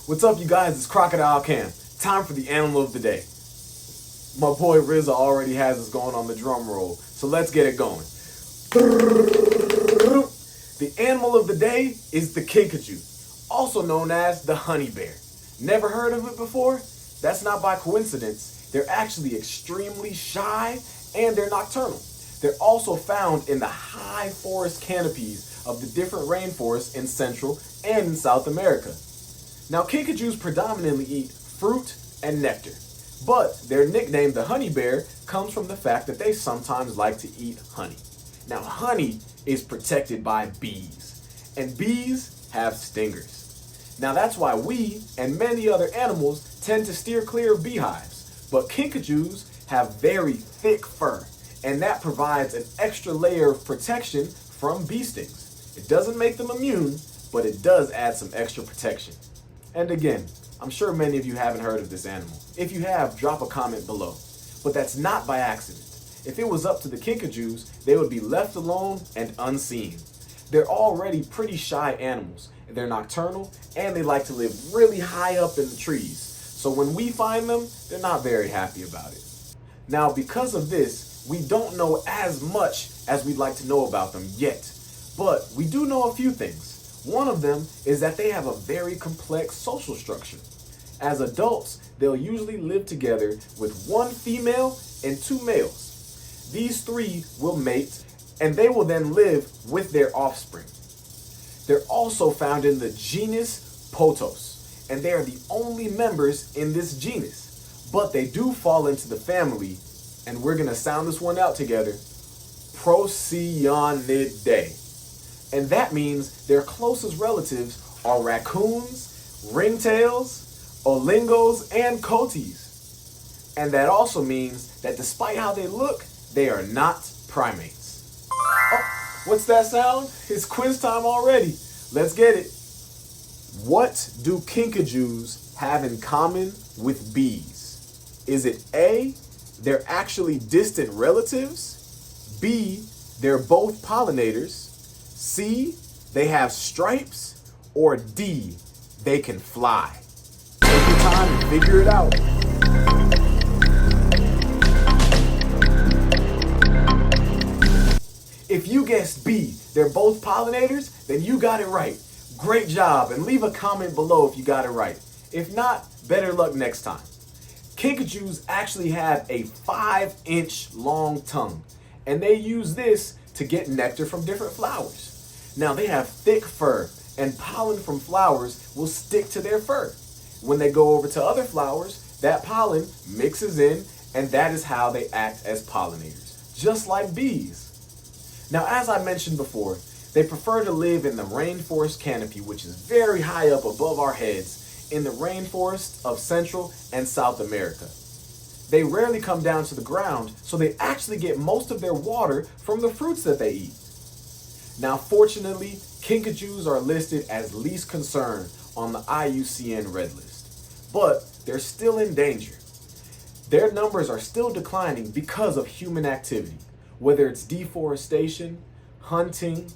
What's up, you guys? It's Crocodile Cam. Time for the animal of the day. My boy RZA already has us going on the drum roll, so let's get it going. The animal of the day is the kinkajou, also known as the honey bear. Never heard of it before? That's not by coincidence. They're actually extremely shy and they're nocturnal. They're also found in the high forest canopies of the different rainforests in Central and in South America. Now, kinkajous predominantly eat fruit and nectar, but their nickname, the honey bear, comes from the fact that they sometimes like to eat honey. Now, honey is protected by bees, and bees have stingers. Now, that's why we and many other animals tend to steer clear of beehives, but kinkajous have very thick fur, and that provides an extra layer of protection from bee stings. It doesn't make them immune, but it does add some extra protection. And again, I'm sure many of you haven't heard of this animal. If you have, drop a comment below. But that's not by accident. If it was up to the kinkajous, they would be left alone and unseen. They're already pretty shy animals. They're nocturnal and they like to live really high up in the trees. So when we find them, they're not very happy about it. Now, because of this, we don't know as much as we'd like to know about them yet. But we do know a few things. One of them is that they have a very complex social structure. As adults, they'll usually live together with one female and two males. These three will mate, and they will then live with their offspring. They're also found in the genus Potos, and they are the only members in this genus. But they do fall into the family, and we're going to sound this one out together, Procyonidae. And that means their closest relatives are raccoons, ringtails, olingos, and coatis. And that also means that despite how they look, they are not primates. Oh, what's that sound? It's quiz time already. Let's get it. What do kinkajous have in common with bees? Is it A, they're actually distant relatives? B, they're both pollinators? C, they have stripes? Or D, they can fly? Take your time and figure it out. If you guessed B, they're both pollinators, then you got it right. Great job, and leave a comment below if you got it right. If not, better luck next time. Kinkajous actually have a 5-inch long tongue, and they use this to get nectar from different flowers. Now, they have thick fur, and pollen from flowers will stick to their fur. When they go over to other flowers, that pollen mixes in, and that is how they act as pollinators, just like bees. Now, as I mentioned before, they prefer to live in the rainforest canopy, which is very high up above our heads in the rainforest of Central and South America. They rarely come down to the ground, so they actually get most of their water from the fruits that they eat. Now, fortunately, kinkajous are listed as least concern on the IUCN Red List, but they're still in danger. Their numbers are still declining because of human activity, whether it's deforestation, hunting,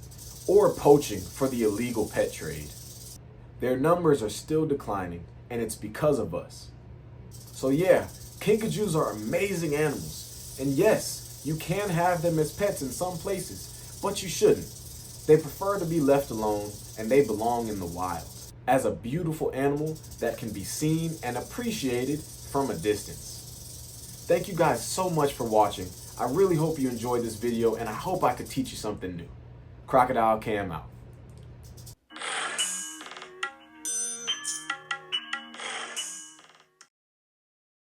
or poaching for the illegal pet trade. Their numbers are still declining, and it's because of us. So yeah, kinkajous are amazing animals, and yes, you can have them as pets in some places, but you shouldn't. They prefer to be left alone, and they belong in the wild as a beautiful animal that can be seen and appreciated from a distance. Thank you guys so much for watching. I really hope you enjoyed this video, and I hope I could teach you something new. Crocodile Cam out.